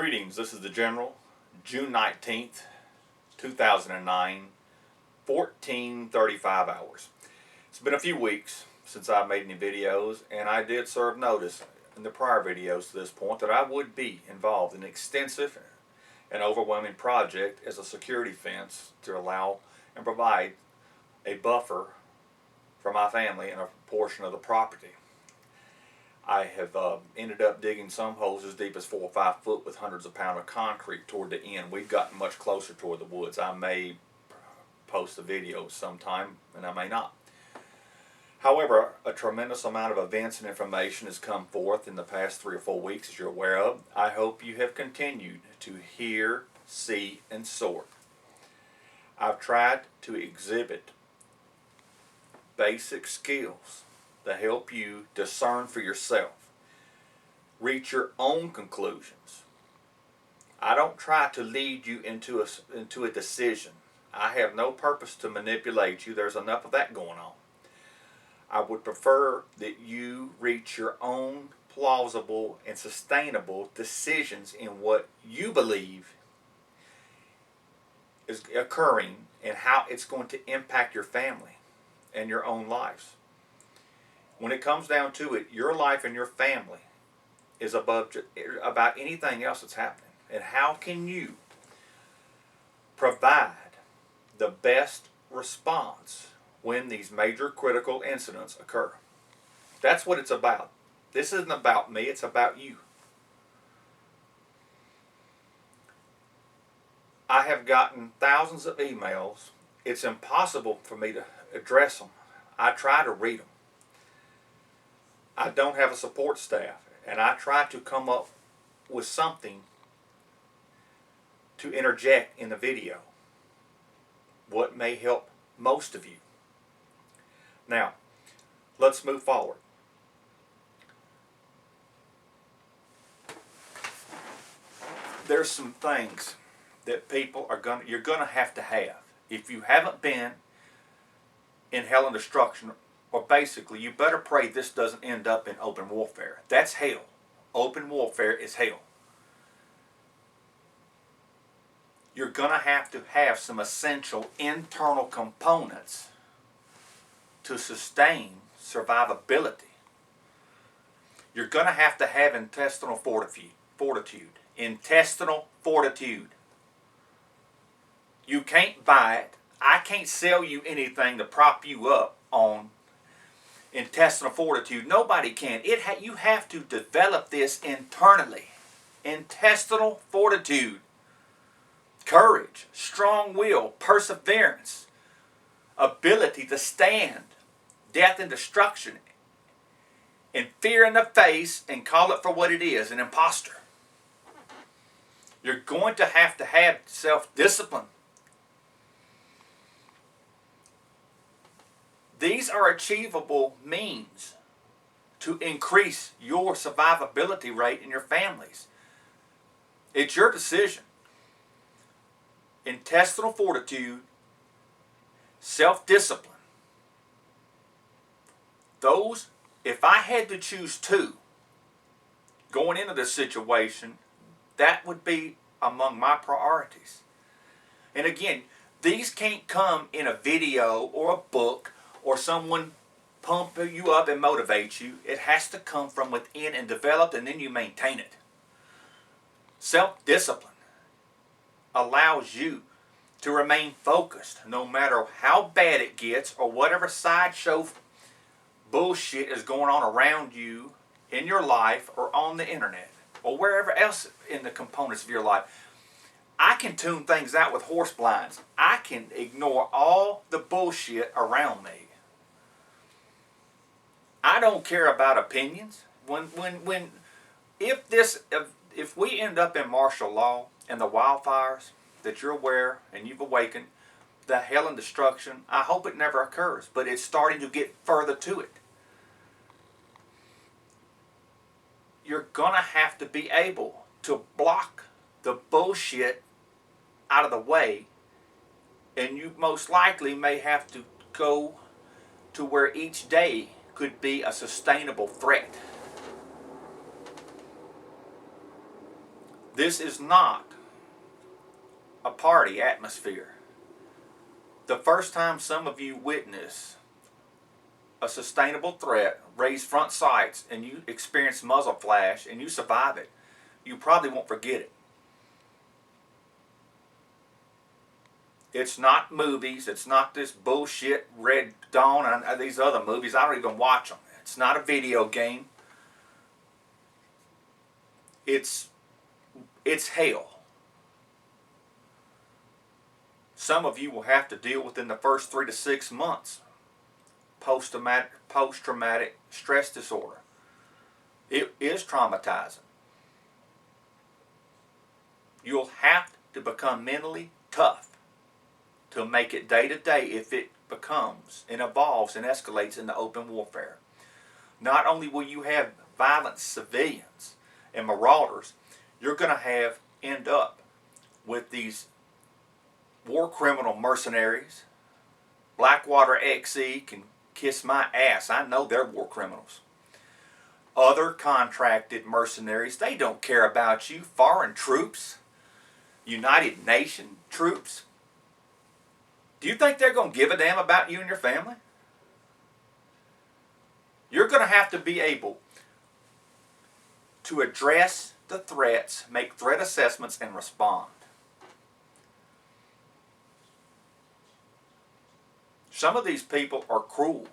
Greetings, this is the General, June 19th, 2009, 14:35 hours. It's been a few weeks since I made any videos, and I did serve notice in the prior videos to this point that I would be involved in an extensive and overwhelming project as a security fence to allow and provide a buffer for my family and a portion of the property. I have ended up digging some holes as deep as 4 or 5 foot with hundreds of pounds of concrete toward the end. We've gotten much closer toward the woods. I may post a video sometime, and I may not. However, a tremendous amount of events and information has come forth in the past 3 or 4 weeks, as you're aware of. I hope you have continued to hear, see, and sort. I've tried to exhibit basic skills to help you discern for yourself, reach your own conclusions. I don't try to lead you into a decision. I have no purpose to manipulate you. There's enough of that going on. I would prefer that you reach your own plausible and sustainable decisions in what you believe is occurring and how it's going to impact your family and your own lives. When it comes down to it, your life and your family is above about anything else that's happening. And how can you provide the best response when these major critical incidents occur? That's what it's about. This isn't about me, it's about you. I have gotten thousands of emails. It's impossible for me to address them. I try to read them. I don't have a support staff, and I try to come up with something to interject in the video, what may help most of you. Now, let's move forward. There's some things that people you're gonna have to have. If you haven't been in hell and destruction, or basically, you better pray this doesn't end up in open warfare. That's hell. Open warfare is hell. You're going to have some essential internal components to sustain survivability. You're going to have intestinal fortitude. Intestinal fortitude. You can't buy it. I can't sell you anything to prop you up on intestinal fortitude. Nobody can. You have to develop this internally. Intestinal fortitude, courage, strong will, perseverance, ability to stand death and destruction and fear in the face and call it for what it is, an imposter. You're going to have self-discipline. These are achievable means to increase your survivability rate in your families. It's your decision. Intestinal fortitude, self-discipline. Those, if I had to choose two going into this situation, that would be among my priorities. And again, these can't come in a video or a book or someone pump you up and motivate you. It has to come from within and developed, and then you maintain it. Self-discipline allows you to remain focused no matter how bad it gets or whatever sideshow bullshit is going on around you in your life or on the internet or wherever else in the components of your life. I can tune things out with horse blinds. I can ignore all the bullshit around me. I don't care about opinions. If we end up in martial law and the wildfires that you're aware and you've awakened, the hell and destruction, I hope it never occurs, but it's starting to get further to it. You're gonna have to be able to block the bullshit out of the way, and you most likely may have to go to where each day could be a sustainable threat. This is not a party atmosphere. The first time some of you witness a sustainable threat, raise front sights, and you experience muzzle flash and you survive it, you probably won't forget it. It's not movies. It's not this bullshit Red Dawn and these other movies. I don't even watch them. It's not a video game. It's hell. Some of you will have to deal within the first 3 to 6 months post-traumatic stress disorder. It is traumatizing. You'll have to become mentally tough to make it day to day if it becomes and evolves and escalates into open warfare. Not only will you have violent civilians and marauders, you're going to end up with these war criminal mercenaries. Blackwater XE can kiss my ass. I know they're war criminals. Other contracted mercenaries, they don't care about you. Foreign troops, United Nations troops. Do you think they're going to give a damn about you and your family? You're going to have to be able to address the threats, make threat assessments, and respond. Some of these people are cruel.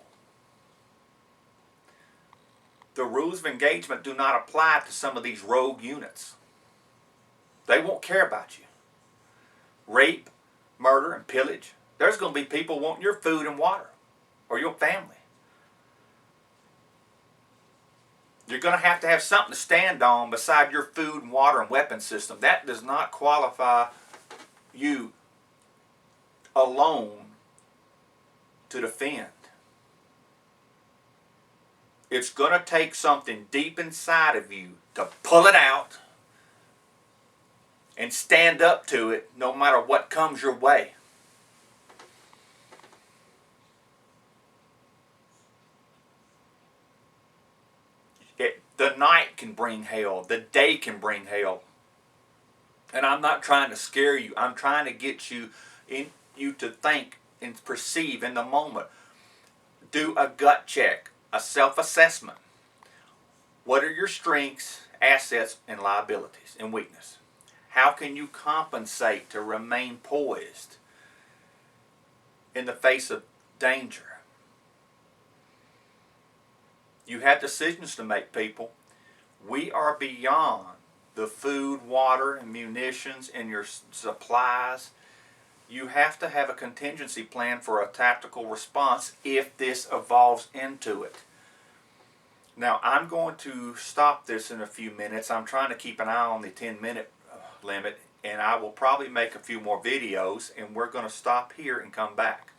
The rules of engagement do not apply to some of these rogue units. They won't care about you. Rape, murder, and pillage. There's going to be people wanting your food and water, or your family. You're going to have something to stand on beside your food and water and weapon system. That does not qualify you alone to defend. It's going to take something deep inside of you to pull it out and stand up to it no matter what comes your way. The night can bring hell. The day can bring hell. And I'm not trying to scare you. I'm trying to get you to think and perceive in the moment. Do a gut check, a self-assessment. What are your strengths, assets, and liabilities and weakness? How can you compensate to remain poised in the face of danger? You have decisions to make, people. We are beyond the food, water, and munitions and your supplies. You have to have a contingency plan for a tactical response if this evolves into it. Now, I'm going to stop this in a few minutes. I'm trying to keep an eye on the 10-minute limit, and I will probably make a few more videos, and we're going to stop here and come back.